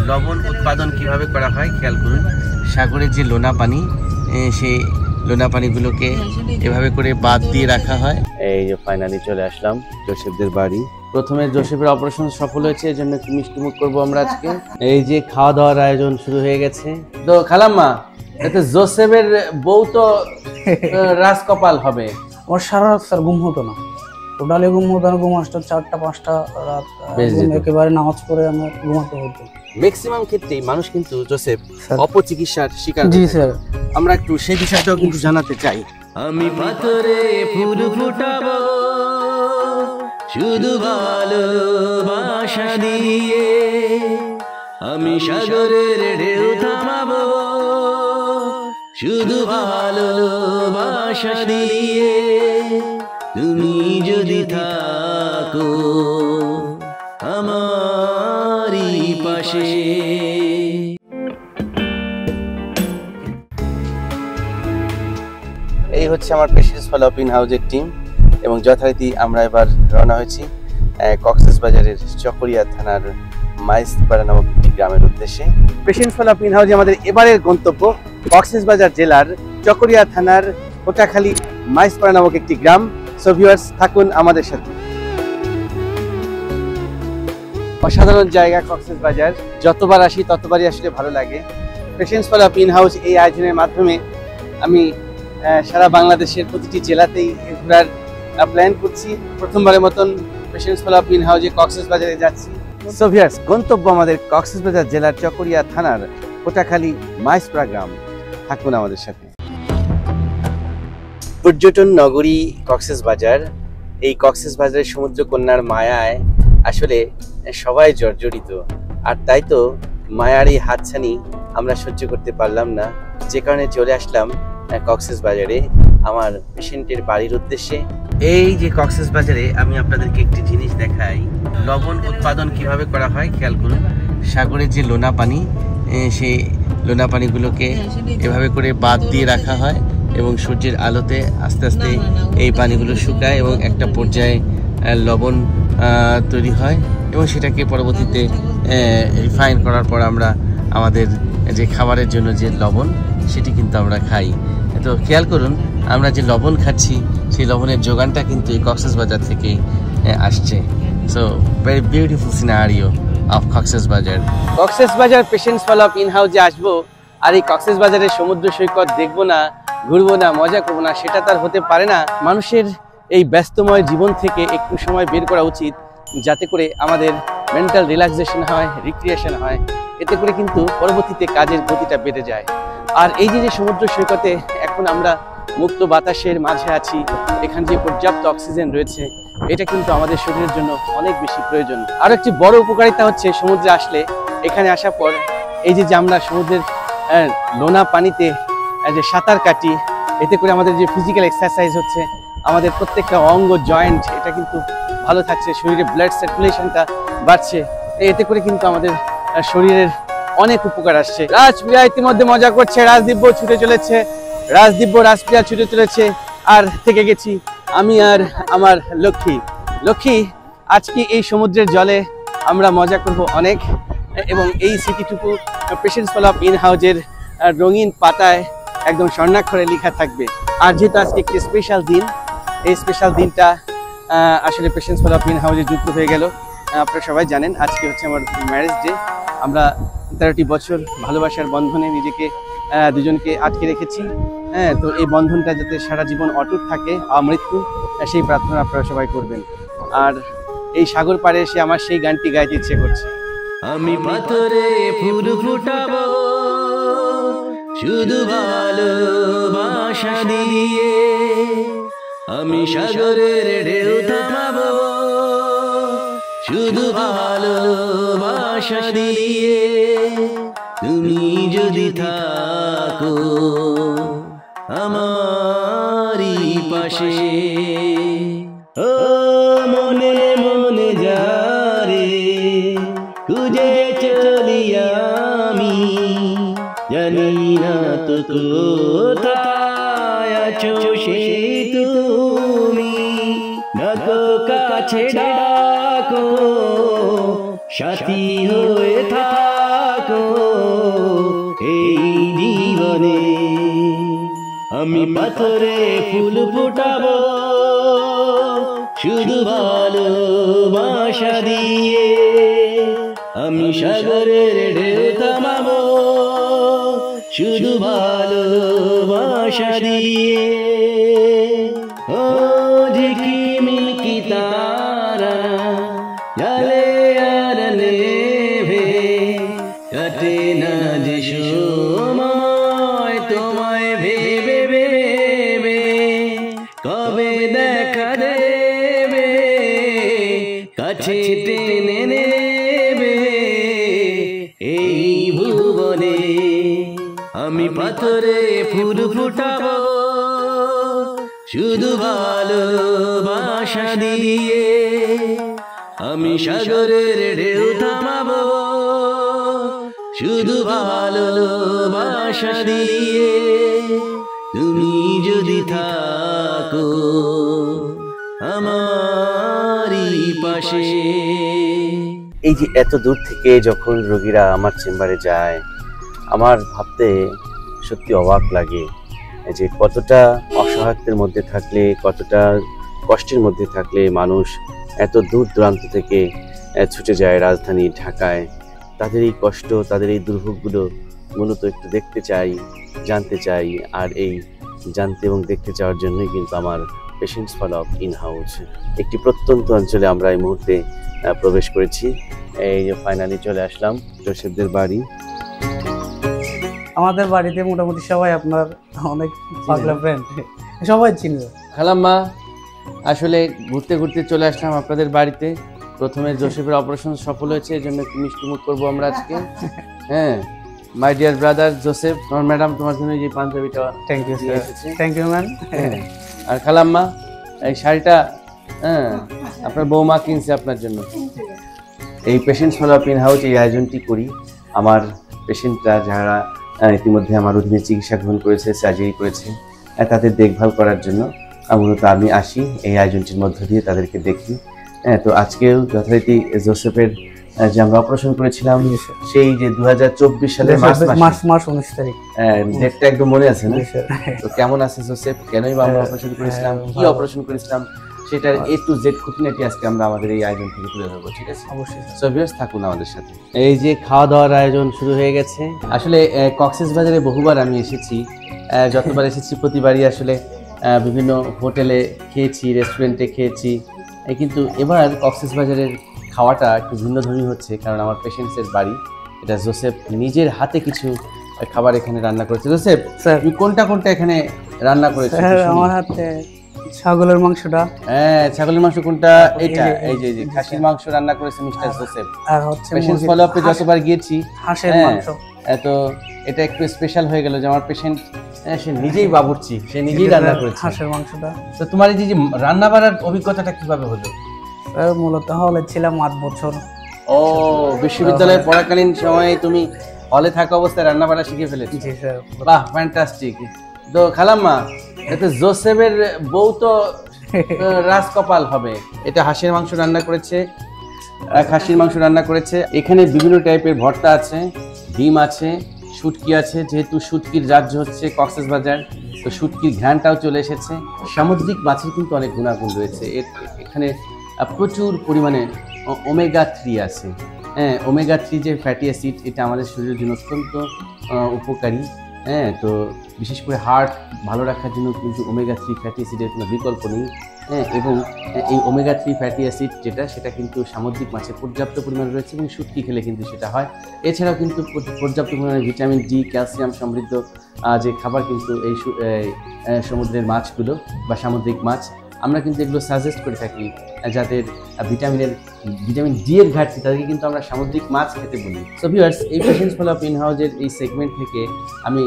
লবণ উৎপাদন কিভাবে করা হয় খেয়াল করুন। সাগরের যে লোনা পানি, সেই লোনা পানিগুলোকে এভাবে করে বাদ দিয়ে রাখা হয়। এই যে ফাইনালি চলে আসলাম জোসেফদের বাড়ি। প্রথমে জোসেফের অপারেশন সফল হয়েছে, এই জন্য একটু মিষ্টিমুখ করবো আমরা আজকে। এই যে খাওয়া দাওয়ার আয়োজন শুরু হয়ে গেছে। তো খালাম্মা, এতে জোসেফের বউ তো রাজকপাল হবে। ওর সারা রাত স্যার ঘুম হতো না, টোটালি ঘুম হতো না। ঘুম আসতো 4টা 5টা রাত, একেবারে নামাজ পড়ে আমার ঘুমাতে হতো। ম্যাক্সিমাম ক্ষেত্রেই মানুষ কিন্তু জোসেফ অপচিকিৎসার শিকার। জি স্যার, আমরা একটু সেই বিষয়টাও কিন্তু জানাতে চাই। আমি পাথরে ফুল ফুটাবো শুধু ভালোবাসা দিয়ে, আমি সাগরের ঢেউ থামাবো শুধু ভালোবাসা দিয়ে, তুমি যদি থাকো আমারই পাশে। এই হচ্ছে আমার পেশেন্টস ফলোআপ ইন হাউজের টিম, এবং যথারীতি আমরা এবার রওনা হয়েছি কক্সবাজারের চকরিয়া থানার মাইজপাড়া নামক একটি গ্রামের উদ্দেশ্যে। পেশেন্টস ফলোআপ ইন হাউজে আমাদের এবারের গন্তব্য কক্সবাজার জেলার চকরিয়া থানার কোটাখালী মাইজপাড়া নামক একটি গ্রাম। সো ভিউয়ার্স, থাকুন আমাদের সাথে। অসাধারণ জায়গা কক্সবাজার, যতবার আসি ততবারই আসলে ভালো লাগে। পেশেন্টস ফলোআপ ইন হাউজ এই আয়োজনের মাধ্যমে আমি সারা বাংলাদেশের প্রতিটি জেলাতেই ঘোরার প্ল্যান করছি। প্রথমবারের মতন পেশেন্টস ফলোআপ ইন হাউজে কক্সবাজারে যাচ্ছি। সো ভিউয়ার্স, গন্তব্য আমাদের কক্সবাজার জেলার চকরিয়া থানার কোটাখালী মাইজপাড়া গ্রাম। থাকুন আমাদের সাথে। পর্যটন নগরী কক্সবাজার। এই কক্সবাজারের সমুদ্র কন্যার মায়ায় আসলে সবাই জর্জরিত, আর তাই তো মায়ার এই হাতছানি আমরা সহ্য করতে পারলাম না, যে কারণে চলে আসলাম কক্সবাজারে আমার পেশেন্টের বাড়ির উদ্দেশ্যে। এই যে কক্সবাজারে আমি আপনাদেরকে একটি জিনিস দেখাই, লবণ উৎপাদন কিভাবে করা হয় খেয়াল করুন। সাগরের যে লোনা পানি, সেই লোনা পানিগুলোকে এভাবে করে বাদ দিয়ে রাখা হয় এবং সূর্যের আলোতে আস্তে আস্তে এই পানিগুলো শুকায় এবং একটা পর্যায়ে লবণ তৈরি হয়, এবং সেটাকে পরবর্তীতে রিফাইন করার পর আমরা আমাদের যে খাবারের জন্য যে লবণ, সেটি কিন্তু আমরা খাই। তো খেয়াল করুন, আমরা যে লবণ খাচ্ছি সেই লবণের যোগানটা কিন্তু এই কক্সবাজার থেকে আসছে। So very beautiful scenario of Cox's Bazar. Cox's Bazar patients follow up in হাউজে আসবো আর এই কক্সবাজারের সমুদ্র সৈকত দেখবো না, ঘুরবো না, মজা করবো না, সেটা তার হতে পারে না। মানুষের এই ব্যস্তময় জীবন থেকে একটু সময় বের করা উচিত, যাতে করে আমাদের মেন্টাল রিল্যাক্সেশন হয়, রিক্রিয়েশন হয়। এতে করে কিন্তু পরবর্তীতে কাজের গতিটা বেড়ে যায়। আর এই যে সমুদ্র সৈকতে এখন আমরা মুক্ত বাতাসের মাঝে আছি, এখানে যে পর্যাপ্ত অক্সিজেন রয়েছে, এটা কিন্তু আমাদের শরীরের জন্য অনেক বেশি প্রয়োজন। আর একটি বড় উপকারিতা হচ্ছে সমুদ্রে আসলে, এখানে আসার পর এই যে আমরা সমুদ্রের লোনা পানিতে যে সাঁতার কাটি, এতে করে আমাদের যে ফিজিক্যাল এক্সারসাইজ হচ্ছে, আমাদের প্রত্যেকটা অঙ্গ জয়েন্ট এটা কিন্তু ভালো থাকছে, শরীরে ব্লাড সার্কুলেশনটা বাড়ছে। এতে করে কিন্তু আমাদের শরীরের অনেক উপকার আসছে। রাজপ্রিয়া ইতিমধ্যে মজা করছে, রাজদিব্য ছুটে চলেছে, রাজপ্রিয়া ছুটে চলেছে, আর থেকে গেছি আমি আর আমার লক্ষ্মী। আজকে এই সমুদ্রের জলে আমরা মজা করব অনেক, এবং এই স্মৃতিটুকু পেশেন্টস ফলোআপ ইন হাউজের রঙিন পাতায় একদম স্বর্ণাক্ষরে লেখা থাকবে। আর যেহেতু আজকে একটি স্পেশাল দিন, এই স্পেশাল দিনটা আসলে পেশেন্টস ফলোআপ ইন হাউজে যুক্ত হয়ে গেল। আপনারা সবাই জানেন আজকে হচ্ছে আমার ম্যারেজ ডে। আমরা 13টি বছর ভালোবাসার বন্ধনে নিজেকে দুজনকে আটকে রেখেছি। তো এই বন্ধনটা যাতে সারা জীবন অটুট থাকে, আমৃত্যু, সেই প্রার্থনা আপনারা সবাই করবেন। আর এই সাগর পাড়ে এসে আমার সেই গানটি গাইতে ইচ্ছে করছে। আমি পাথরে ফুল ফুটাবো শুধু ভালোবাসা দিয়ে, আমি সাগরের ঢেউ থামাবো শুধু ভালোবাসা দিয়ে, তুমি যদি থাকো আমারই পাশে। ও মনে মনে যারে খুঁজে চলি আমি, জানি না তো কোথায় আছো সেই তুমি, ডাকো কাছে ডাকো, সাথী হয়ে থাকো। থাকো এই জীবনে। আমি পাথরে ফুল ফোটাবো শুধু ভালোবাসা দিয়ে, আমি সাগরের ঢেউ থামাবো শুধু ভালোবাসা দিয়ে। ও ঝিকিমিকি তারা জালে আর নেভে, কাটে না যে সময় তোমায় ভেবে ভেবে, কবে দেখা দেবে কাছে টেনে নেবে এই ভুবনে। আমি পাথরে ফুল ফুটাবো শুধু ভালোবাসা দিয়ে, আমি সাগরের ঢেউ থামাবো শুধু ভালোবাসা দিয়ে। তুমি যদি থাকো আমারই পাশে। এই যে এত দূর থেকে যখন রোগীরা আমার চেম্বারে যায়, আমার ভাবতে সত্যি অবাক লাগে যে কতটা অসহায়ত্বের মধ্যে থাকলে, কতটা কষ্টের মধ্যে থাকলে মানুষ এত দূর দূরান্ত থেকে ছুটে যায় রাজধানী ঢাকায়। তাদের এই কষ্ট, তাদের এই দুর্ভোগগুলো মূলত একটু দেখতে চাই, জানতে চাই। আর এই জানতে এবং দেখতে চাওয়ার জন্যই কিন্তু আমার patients follow up in house একটি প্রত্যন্ত অঞ্চলে আমরা এই মুহূর্তে প্রবেশ করেছি। এই যে ফাইনালি চলে আসলাম জোসেফদের বাড়ি। আমাদের বাড়িতে মোটামুটি সবাই আপনার অনেক পাগলা ফ্রেন্ড, সবাই চিনবে। খালাম্মা, আসলে ঘুরতে ঘুরতে চলে আসলাম আপনাদের বাড়িতে। প্রথমে জোসেফের অপারেশন সফল হয়েছে, এই জন্য একটু মিষ্টিমুখ করবো আমরা আজকে। হ্যাঁ, মাই ডিয়ার ব্রাদার জোসেফ, তোমার ম্যাডাম তোমার জন্য এই যে পাঞ্জাবিটা। Thank you sir, thank you ma'am. আর খালাম্মা, এই শাড়িটা আপনার বৌমা কিনছে আপনার জন্য। এই patients follow up in house এই আয়োজনটি করি আমার পেশেন্টরা যারা ইতিমধ্যে আমার অধীনে চিকিৎসা গ্রহণ করেছে, সার্জারি করেছে, তাদের দেখভাল করার জন্য মূলত আমি আসি এই আয়োজনটির মধ্য দিয়ে তাদেরকে দেখি। তো আজকেও যথারীতি জোসেফের যে আমরা অপারেশন করেছিলাম সেই যে 2024 সালের মার্চ 19 তারিখ, ডেটটা একদম মনে আছে না? তো কেমন আছে জোসেফ, কেনই বা আমরা অপারেশন করেছিলাম, কি অপারেশন করেছিলাম, সেটার A to Z খুঁটিনাটি আজকে আমরা আমাদের এই আয়োজন থেকে তুলে ধরবো। ঠিক আছে, অবশ্যই সো ভিউয়ার্স থাকুন আমাদের সাথে। এই যে খাওয়া দাওয়ার আয়োজন শুরু হয়ে গেছে। আসলে কক্সবাজারে বহুবার আমি এসেছি, যতবার এসেছি প্রতিবারই আসলে বিভিন্ন হোটেলে খেয়েছি, রেস্টুরেন্টে খেয়েছি, কিন্তু এবার কক্সবাজারের খাওয়াটা একটু ভিন্নধর্মী হচ্ছে, কারণ আমার পেশেন্টসের বাড়ি, এটা জোসেফ নিজের হাতে কিছু খাবার এখানে রান্না করেছে। জোসেফ স্যার, তুমি কোনটা কোনটা এখানে রান্না করেছো? আমার হাতে ছাগলের মাংসটা। হ্যাঁ, ছাগলের মাংস কোনটা? এটা এই যে খাসির মাংস রান্না করেছে মিস্টার জোসেফ। আর হচ্ছে পেশেন্টস ফলো আপে যতবার গিয়েছি হাঁসের মাংস। তো এটা একটু স্পেশাল হয়ে গেল যে আমার পেশেন্ট সে নিজেই বাবুর্চি, সে নিজেই রান্না করেছে হাঁসের মাংসটা। তো তোমার এই যে রান্না বাড়ার অভিজ্ঞতাটা কিভাবে হলো? স্যার মূলত হলে ছিলাম 8 বছর। ও, বিশ্ববিদ্যালয়ে পড়াকালীন সময়ে তুমি হলে থাকা অবস্থায় রান্না বাড়া শিখে ফেলেছো? জি স্যার। বাহ, ফ্যান্টাস্টিক। তো খালাম্মা, এতে জোসেফের বউ তো রাজকপাল হবে। এটা হাঁসের মাংস রান্না করেছে, খাসির মাংস রান্না করেছে, এখানে বিভিন্ন টাইপের ভর্তা আছে, ডিম আছে, শুটকি আছে, যেহেতু শুটকির রাজ্য হচ্ছে কক্সবাজার, তো শুটকির ঘ্রাণটাও চলে এসেছে। সামুদ্রিক মাছের কিন্তু অনেক গুণাগুণ রয়েছে, এখানে প্রচুর পরিমাণে ওমেগা 3 আছে। হ্যাঁ, ওমেগা 3 যে ফ্যাটি অ্যাসিড, এটা আমাদের শরীরের জন্য অত্যন্ত উপকারী। হ্যাঁ, তো বিশেষ করে হার্ট ভালো রাখার জন্য কিন্তু ওমেগা 3 ফ্যাটি অ্যাসিডের কোনো বিকল্প নেই। হ্যাঁ, এবং এই ওমেগা 3 ফ্যাটি অ্যাসিড সেটা কিন্তু সামুদ্রিক মাছে পর্যাপ্ত পরিমাণে রয়েছে, এবং শুটকি খেলে কিন্তু সেটা হয়। এছাড়াও কিন্তু পর্যাপ্ত পরিমাণে ভিটামিন ডি, ক্যালসিয়াম সমৃদ্ধ যে খাবার কিন্তু এই সমুদ্রের মাছগুলো বা সামুদ্রিক মাছ, আমরা কিন্তু এগুলো সাজেস্ট করে থাকি যাদের ভিটামিন ডি এর ঘাটতি, তাদেরকে কিন্তু আমরা সামুদ্রিক মাছ খেতে বলি। সো ভিউয়ার্স, এই পেশেন্টস ফলো আপ ইন হাউসের এই সেগমেন্ট থেকে আমি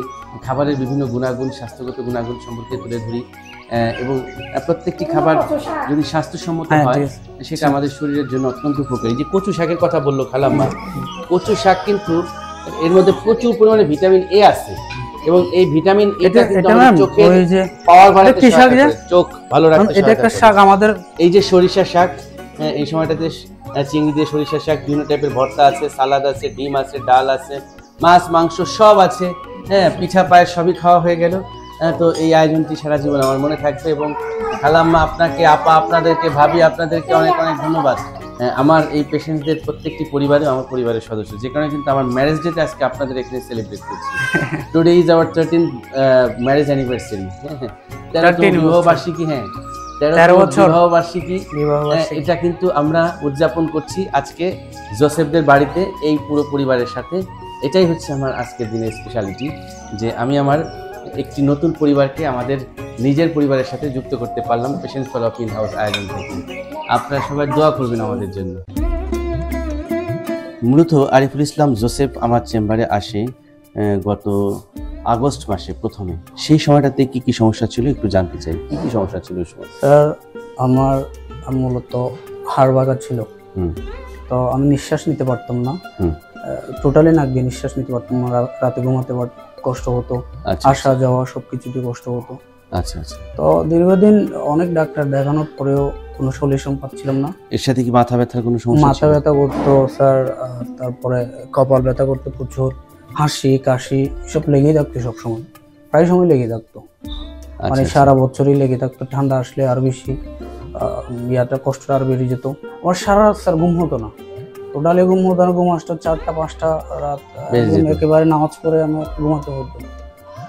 খাবারের বিভিন্ন গুণাগুণ, স্বাস্থ্যগত গুণাগুণ সম্পর্কে তুলে ধরি, এবং প্রত্যেকটি খাবার যদি স্বাস্থ্যসম্মত হয় সেটা আমাদের শরীরের জন্য অত্যন্ত উপকারী। যে কচু শাকের কথা বললো খালাম্মা, কচু শাক কিন্তু এর মধ্যে প্রচুর পরিমাণে ভিটামিন এ আছে, এবং এই ভিটামিন এটা কিন্তু আমাদের চোখের পাওয়ার বাড়াতে সাহায্য করে, চোখ ভালো রাখতে। এটা একটা শাক আমাদের, এই যে সরিষা শাক, এই সময়টাতে চিংড়ি দিয়ে সরিষার শাক, বিভিন্ন টাইপের ভর্তা আছে, সালাদ আছে, ডিম আছে, ডাল আছে, মাছ মাংস সব আছে। হ্যাঁ, পিঠা পায়েস সবই খাওয়া হয়ে গেল। তো এই আয়োজনটি সারা জীবন আমার মনে থাকবে। এবং খালাম্মা, আপনাকে, আপা, আপনাদেরকে, ভাবি, আপনাদেরকে অনেক অনেক ধন্যবাদ। আমার এই পেশেন্টদের প্রত্যেকটি পরিবারে আমার পরিবারের সদস্য, যে কারণে কিন্তু আমার ম্যারেজ ডেতে আজকে আপনাদের এখানে সেলিব্রেট করছি। Today is our 13th marriage anniversary. 13 বিবাহবার্ষিকী। হ্যাঁ, 13 বছর বিবাহবার্ষিকী। এটা কিন্তু আমরা উদযাপন করছি আজকে জোসেফদের বাড়িতে এই পুরো পরিবারের সাথে। এটাই হচ্ছে আমার আজকের দিনের স্পেশালিটি, যে আমি আমার একটি নতুন পরিবারকে আমাদের নিজের পরিবারের সাথে যুক্ত করতে পারলাম পেশেন্টস ফলো-আপ ইন হাউস আয়োজন থেকে। আপনারা সবাই দোয়া করবেন আমাদের জন্য। মূলত আরিফুল ইসলাম জোসেফ আমার চেম্বারে আসে গত আগস্ট মাসে প্রথমে। সেই সময়টাতে কি কি সমস্যা ছিল একটু জানতে চাই। কি কি সমস্যা ছিল ওই সময়? স্যার, আমার মূলত হাড় ভাঙা ছিল। তো আমি নিঃশ্বাস নিতে পারতাম না, টোটালি নাক দিয়ে নিঃশ্বাস নিতে পারতাম না। রাতে ঘুমাতে কষ্ট হতো, আসা যাওয়া সবকিছুতে কষ্ট হতো। আচ্ছা আচ্ছা। তো দীর্ঘদিন অনেক ডাক্তার দেখানোর পরেও কোনো সলিউশন পাচ্ছিলাম না। এর সাথে কি মাথা ব্যথার কোনো সমস্যা? মাথা ব্যথা করতো স্যার, তারপরে কপাল ব্যথা করতো প্রচুর, হাসি কাশি সব লেগেই থাকতো, সবসময় প্রায় সময় লেগে থাকতো। মানে সারা বছরই লেগে থাকতো। ঠান্ডা আসলে আর বেশি কষ্টটা আর বেড়ে যেত। আমার সারা রাত স্যার ঘুম হতো না, টোটালি ঘুম হতো না। ঘুম আসতো 4টা 5টা রাত, একেবারে নামাজ পড়ে আমি ঘুমাতে হতো।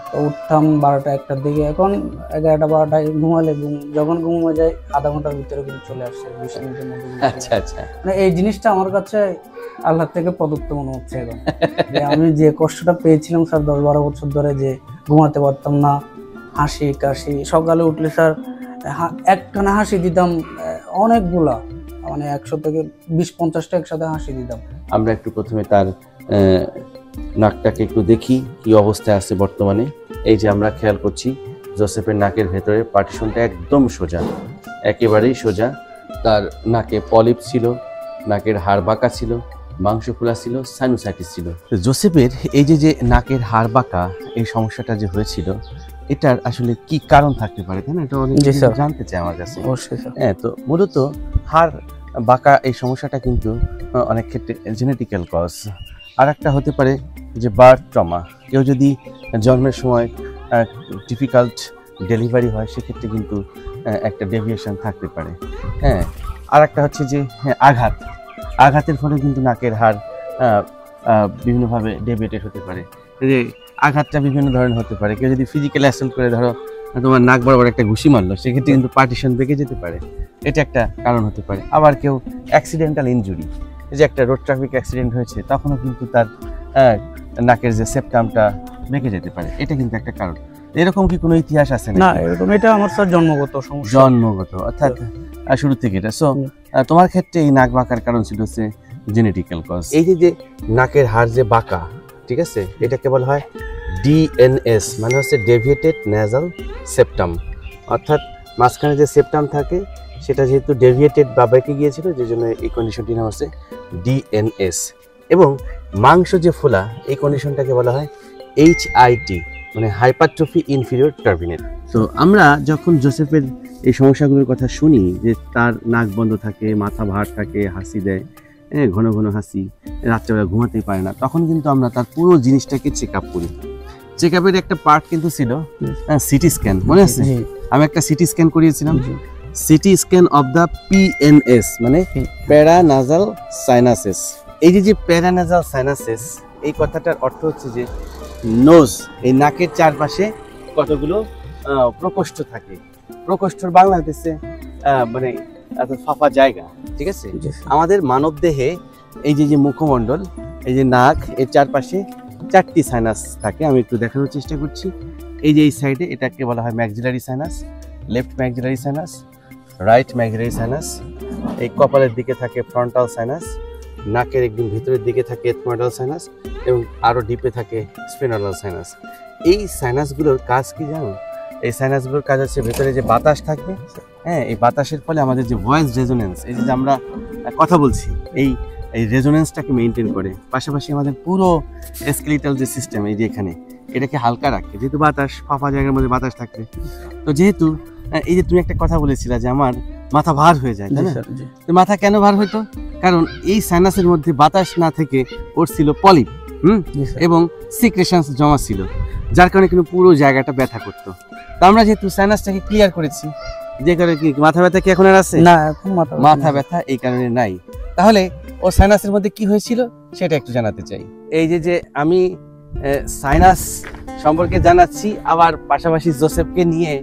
তো উঠতাম 12টা 1টার দিকে। এখন 11টা 12টায় ঘুমালে যখন ঘুমে যায় আধা ঘন্টার ভিতরে ঘুম চলে আসছে, 20 মিনিটের মধ্যে। আচ্ছা আচ্ছা। মানে এই জিনিসটা আমার কাছে আল্লাহ থেকে প্রদত্ত মনে হচ্ছে এখন। আমি যে কষ্টটা পেয়েছিলাম স্যার 10-12 বছর ধরে, যে ঘুমাতে পারতাম না, হাসি কাশি, সকালে উঠলে স্যার একখানা হাসি দিতাম অনেকগুলা, মানে 100 থেকে 20-50টা একসাথে হাসি দিতাম। আমরা একটু প্রথমে তার নাকটাকে একটু দেখি কি অবস্থায় আছে বর্তমানে। এই যে আমরা খেয়াল করছি জোসেফের নাকের ভেতরে পার্টিশনটা একদম সোজা, একেবারেই সোজা। তার নাকে পলিপ ছিল, নাকের হাড় বাঁকা ছিল, মাংস ফোলা ছিল, সাইনোসাইটিস ছিল। জোসেফের এই যে নাকের হাড় বাঁকা এই সমস্যাটা যে হয়েছিল, এটার আসলে কি কারণ থাকতে পারে, তাই না? এটা অনেক জানতে চাই আমার কাছে। অবশ্যই স্যার। হ্যাঁ, তো মূলত হাড় বাঁকা এই সমস্যাটা কিন্তু অনেক ক্ষেত্রে জেনেটিক্যাল কজ। আর একটা হতে পারে যে বার্থ ট্রমা। কেউ যদি জন্মের সময় ডিফিকাল্ট ডেলিভারি হয়, সেক্ষেত্রে কিন্তু একটা ডেভিয়েশন থাকতে পারে। হ্যাঁ, আর একটা হচ্ছে যে আঘাতের ফলে কিন্তু নাকের হাড় বিভিন্নভাবে ডেভিয়েটেড হতে পারে। যে আঘাতটা বিভিন্ন ধরনের হতে পারে। কেউ যদি ফিজিক্যাল অ্যাসল্ট করে, ধরো তোমার নাক বরাবর একটা ঘুষি মারলো, সেক্ষেত্রে কিন্তু পার্টিশন বেঁকে যেতে পারে, এটা একটা কারণ হতে পারে। আবার কেউ অ্যাক্সিডেন্টাল ইনজুরি, এই যে একটা রোড ট্রাফিক অ্যাক্সিডেন্ট হয়েছে, তখনও কিন্তু তার নাকের যে সেপ্টামটা বেঁকে যেতে পারে, এটা কিন্তু একটা কারণ। এরকম কি কোনো ইতিহাস আছে? না, এরকম এটা আমার স্যার জন্মগত সমস্যা। জন্মগত, অর্থাৎ শুরু থেকে এটা। সো তোমার ক্ষেত্রে এই নাক বাঁকার কারণ ছিল হচ্ছে জেনেটিক্যাল কজ। এই যে নাকের হাড় যে বাঁকা, ঠিক আছে, এটাকে বলা হয় ডিএনএস, মানে হচ্ছে ডেভিয়েটেড নেজাল সেপ্টাম। অর্থাৎ মাঝখানে যে সেপ্টাম থাকে সেটা যেহেতু ডেভিয়েটেড বা বেঁকে গিয়েছিল, যে জন্য এই কন্ডিশনটির নাম হচ্ছে ডিএনএস। এবং মাংস যে ফোলা, এই কন্ডিশনটাকে বলা হয় HIT, মানে হাইপারট্রফি ইনফিরিয়র টার্বিনেট। তো আমরা যখন জোসেফের এই সমস্যাগুলোর কথা শুনি, যে তার নাক বন্ধ থাকে, মাথা ভার থাকে, হাসি দেয়, ঘন ঘন হাসি, রাত্রেবেলা ঘুমাতেই পারে না, তখন কিন্তু আমরা তার পুরো জিনিসটাকে চেক আপ করি। চেক আপের একটা পার্ট কিন্তু ছিল সিটি স্ক্যান, মনে আছে? আমি একটা সিটি স্ক্যান করিয়েছিলাম, CT scan of the PNS, মানে প্যারানাজাল সাইনাসেস। এই যে প্যারানাজাল সাইনাসেস, এই কথাটার অর্থ হচ্ছে যে নোজ, এই নাকের চারপাশে কতগুলো প্রকোষ্ঠ থাকে। প্রকোষ্ঠর বাংলা হচ্ছে মানে ফাঁপা জায়গা, ঠিক আছে? আমাদের মানব দেহে এই যে মুখমণ্ডল, এই যে নাক, এর চারপাশে 4টি সাইনাস থাকে। আমি একটু দেখানোর চেষ্টা করছি। এই যে এই সাইডে এটাকে বলা হয় maxillary sinus, left maxillary sinus, right maxillary sinus. এই কপালের দিকে থাকে ফ্রন্টাল সাইনাস, নাকের একদম ভিতরের দিকে থাকে এথমোইডাল সাইনাস, এবং আরও ডিপে থাকে স্পিনাল সাইনাস। এই সাইনাসগুলোর কাজ কি জানো? এই সাইনাসগুলোর কাজ হচ্ছে ভেতরে যে বাতাস থাকবে, হ্যাঁ, এই বাতাসের ফলে আমাদের যে ভয়েস রেজোনেন্স, এই যে আমরা কথা বলছি, এই রেজোনেন্সটাকে মেনটেন করে। পাশাপাশি আমাদের পুরো স্কেলিটাল যে সিস্টেম, এই যে এখানে, এটাকে হালকা রাখে, যেহেতু বাতাস ফাঁপা জায়গার মধ্যে বাতাস থাকবে। তো যেহেতু এই যে তুমি একটা কথা বলেছিলা যে আমার মাথা ভার হয়ে যায়, তাই জি না? স্যার, জি তো মাথা কেন ভার হইতো? কারণ এই সাইনাসের মধ্যে বাতাস না থেকে ওর ছিল পলিপ, জি স্যার। এবং সিক্রেশনস জমা ছিল, যার কারণে কিন্তু পুরো জায়গাটা ব্যথা করতো। তো আমরা যেহেতু সাইনাসটাকে ক্লিয়ার করেছি, যে কারণে কি মাথা ব্যথা কি এখন আর আছে? না, এখন মাথা ব্যথা এই কারণে নাই। তাহলে ও সাইনাসের মধ্যে কি হয়েছিল সেটা একটু জানাতে চাই। এই যে আমি সাইনাস সম্পর্কে জানাচ্ছি, আবার পাশাপাশি জোসেফকে নিয়ে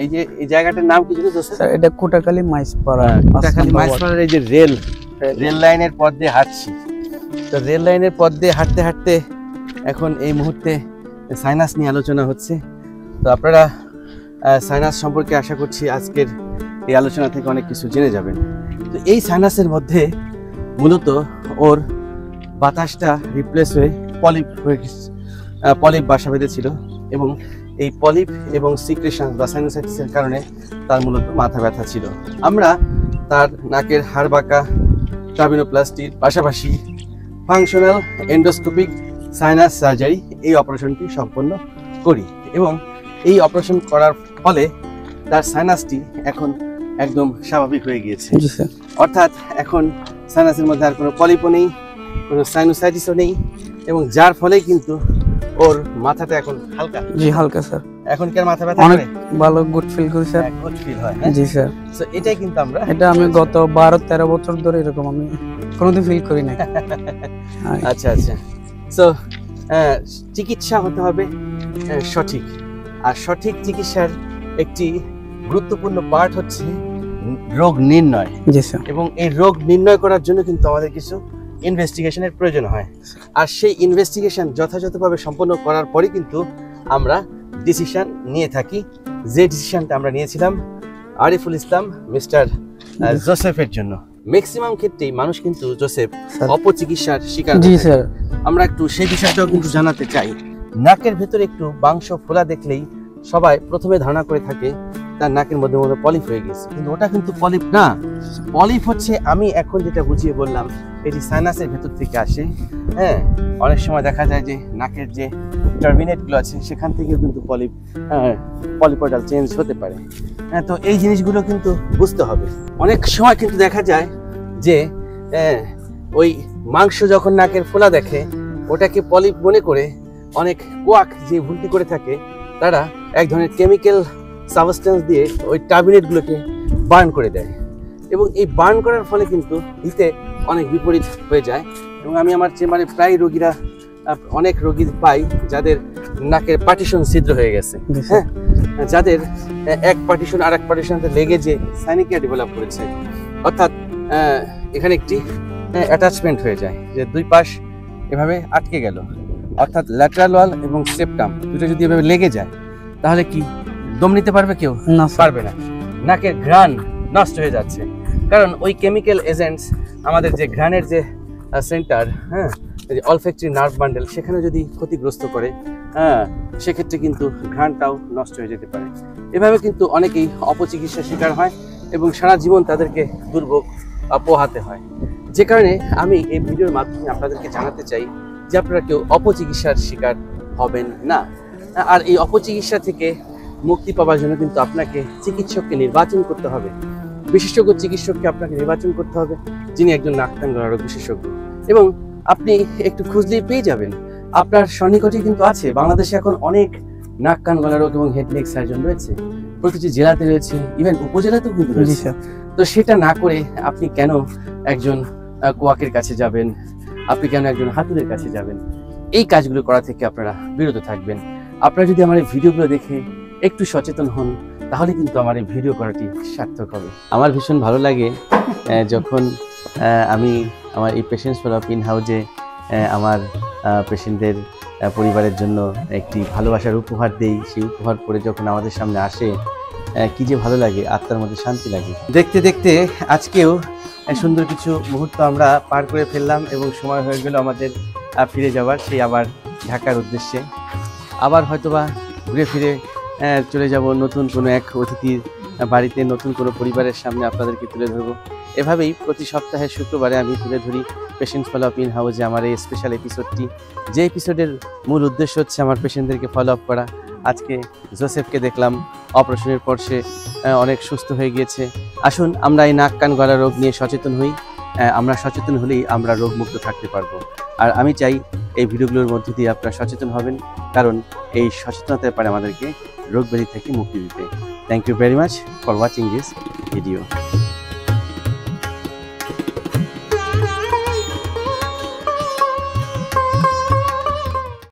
এই যে এই জায়গাটার নাম কি ছিল জোসেফ? স্যার এটা কোটাখালী মাইজপাড়া, কোটাখালী মাইজপাড়ার এই যে রেল লাইনের পথ দিয়ে হাঁটছি। তো রেল লাইনের পথ দিয়ে হাঁটতে হাঁটতে এখন এই মুহূর্তে সাইনাস নিয়ে আলোচনা হচ্ছে। তো আপনারা সাইনাস সম্পর্কে আশা করছি আজকের এই আলোচনা থেকে অনেক কিছু জেনে যাবেন। তো এই সাইনাসের মধ্যে মূলত ওর বাতাসটা রিপ্লেস হয়ে পলিপ বাসা বেঁধেছিল, এবং এই পলিপ এবং সিক্রেশন বা সাইনোসাইটিসের কারণে তার মূলত মাথা ব্যথা ছিল। আমরা তার নাকের হাড় বাঁকা ট্রাবিনোপ্লাস্টির পাশাপাশি ফাংশনাল এন্ডোস্কোপিক সাইনাস সার্জারি এই অপারেশনটি সম্পন্ন করি, এবং এই অপারেশন করার ফলে তার সাইনাসটি এখন একদম স্বাভাবিক হয়ে গিয়েছে। জি স্যার। অর্থাৎ এখন সাইনাসের মধ্যে আর কোনো পলিপও নেই, কোনো সাইনোসাইটিসও নেই, এবং যার ফলে কিন্তু ওর মাথাটা এখন হালকা। জি হালকা স্যার। এখন কি আর মাথা ব্যথা অনেক করে? ভালো, গুড ফিল করি স্যার। গুড ফিল হয়। জি স্যার। সো এটাই কিন্তু আমরা এটা আমি গত 12-13 বছর ধরে এরকম আমি কোনোদিন ফিল করি নাই। আচ্ছা আচ্ছা। সো চিকিৎসা হতে হবে সঠিক, আর সঠিক চিকিৎসার একটি গুরুত্বপূর্ণ পার্ট হচ্ছে রোগ নির্ণয়। জি স্যার। এবং এই রোগ নির্ণয় করার জন্য কিন্তু আমাদের কিছু ইনভেস্টিগেশনের প্রয়োজন হয়, আর সেই ইনভেস্টিগেশন যথাযথভাবে সম্পন্ন করার পরে কিন্তু আমরা ডিসিশন নিয়ে থাকি। যে ডিসিশনটা আমরা নিয়েছিলাম আরিফুল ইসলাম মিস্টার জোসেফের জন্য। ম্যাক্সিমাম ক্ষেত্রেই মানুষ কিন্তু জোসেফ অপচিকিৎসার শিকার। জি স্যার। আমরা একটু সেই বিষয়টাও কিন্তু জানাতে চাই। নাকের ভেতরে একটু মাংস ফোলা দেখলেই সবাই প্রথমে ধারণা করে থাকে তার নাকের মধ্যে মধ্যে পলিপ হয়ে গেছে, কিন্তু ওটা কিন্তু পলিপ না। পলিপ হচ্ছে, আমি এখন যেটা বুঝিয়ে বললাম, এটি সাইনাসের ভেতর থেকে আসে। হ্যাঁ, অনেক সময় দেখা যায় যে নাকের যে টার্মিনেটগুলো আছে সেখান থেকেও কিন্তু পলিপোডাল চেঞ্জ হতে পারে। হ্যাঁ, তো এই জিনিসগুলো কিন্তু বুঝতে হবে। অনেক সময় কিন্তু দেখা যায় যে ওই মাংস যখন নাকের ফোলা দেখে ওটাকে পলিপ মনে করে অনেক কোয়াক যে ভুলটি করে থাকে, তারা এক ধরনের কেমিক্যাল সাবস্টেন্স দিয়ে ওই টার্মিনেটগুলোকে বার্ন করে দেয়, এবং এই বার্ন করার ফলে কিন্তু হিতে অনেক বিপরীত হয়ে যায়। এবং আমি আমার চেম্বারে প্রায় অনেক রোগী পাই যাদের নাকের পার্টিশন ছিদ্র হয়ে গেছে। হ্যাঁ, যাদের এক পার্টিশন আর এক পার্টিশনতে লেগে যে সাইনিকিয়া ডেভেলপ করেছে, অর্থাৎ এখানে একটি অ্যাটাচমেন্ট হয়ে যায়, যে দুই পাশ এভাবে আটকে গেল, অর্থাৎ ল্যাটারাল ওয়াল এবং সেপ্টাম দুটো যদি এভাবে লেগে যায় তাহলে কি দম নিতে পারবে কেউ? না পারবে না। নাকের ঘ্রাণ নষ্ট হয়ে যাচ্ছে, কারণ ওই কেমিক্যাল এজেন্টস আমাদের যে ঘ্রাণের যে সেন্টার, হ্যাঁ, অলফ্যাক্টরি নার্ভ বান্ডেল, সেখানে যদি ক্ষতিগ্রস্ত করে, হ্যাঁ, সেক্ষেত্রে কিন্তু ঘ্রাণটাও নষ্ট হয়ে যেতে পারে। এভাবে কিন্তু অনেকেই অপচিকিৎসার শিকার হয় এবং সারা জীবন তাদেরকে দুর্ভোগ পোহাতে হয়। যে কারণে আমি এই ভিডিওর মাধ্যমে আপনাদেরকে জানাতে চাই যে আপনারা কেউ অপচিকিৎসার শিকার হবেন না। আর এই অপচিকিৎসা থেকে মুক্তি পাওয়ার জন্য কিন্তু আপনাকে চিকিৎসককে নির্বাচন করতে হবে, বিশেষজ্ঞ চিকিৎসককে আপনাকে নির্বাচন করতে হবে, যিনি একজন নাক কান গলা রোগ বিশেষজ্ঞ। এবং আপনি একটু খুঁজলেই পেয়ে যাবেন, আপনার সন্নিকটে কিন্তু আছে। বাংলাদেশে এখন অনেক নাক কান গলা রোগ এবং হেড নেক সার্জন রয়েছে, প্রতিটি জেলাতে রয়েছে, ইভেন উপজেলাতেও কিন্তু রয়েছে। তো সেটা না করে আপনি কেন একজন কোয়াকের কাছে যাবেন, আপনি কেন একজন হাতুড়ের কাছে যাবেন? এই কাজগুলো করা থেকে আপনারা বিরত থাকবেন। আপনারা যদি আমার এই ভিডিওগুলো দেখে একটু সচেতন হন, তাহলে কিন্তু আমার এই ভিডিও করাটি সার্থক হবে। আমার ভীষণ ভালো লাগে যখন আমি আমার এই পেশেন্টস ফলোআপ ইন হাউজে আমার পেশেন্টদের পরিবারের জন্য একটি ভালোবাসার উপহার দেই। সেই উপহার পরে যখন আমাদের সামনে আসে, কি যে ভালো লাগে, আত্মার মধ্যে শান্তি লাগে। দেখতে দেখতে আজকেও সুন্দর কিছু মুহূর্ত আমরা পার করে ফেললাম, এবং সময় হয়ে গেল আমাদের ফিরে যাওয়ার, সেই আবার ঢাকার উদ্দেশ্যে। আবার হয়তোবা ঘুরে ফিরে চলে যাব নতুন কোনো এক অতিথির বাড়িতে, নতুন কোনো পরিবারের সামনে আপনাদেরকে তুলে ধরবো। এভাবেই প্রতি সপ্তাহে শুক্রবারে আমি তুলে ধরি পেশেন্টস ফলোআপ ইন হাউজে আমার এই স্পেশাল এপিসোডটি, যে এপিসোডের মূল উদ্দেশ্য হচ্ছে আমার পেশেন্টদেরকে ফলো আপ করা, আজকে জোসেফকে দেখলাম অপারেশনের পর সে অনেক সুস্থ হয়ে গিয়েছে। আসুন আমরা এই নাক কান গলা রোগ নিয়ে সচেতন হই। আমরা সচেতন হলেই আমরা রোগমুক্ত থাকতে পারবো। আর আমি চাই এই ভিডিওগুলোর মধ্য দিয়ে আপনারা সচেতন হবেন, কারণ এই সচেতনতার পারে আমাদেরকে রোগ ব্যাধি থেকে মুক্তি দিতে। Thank you very much for watching this video.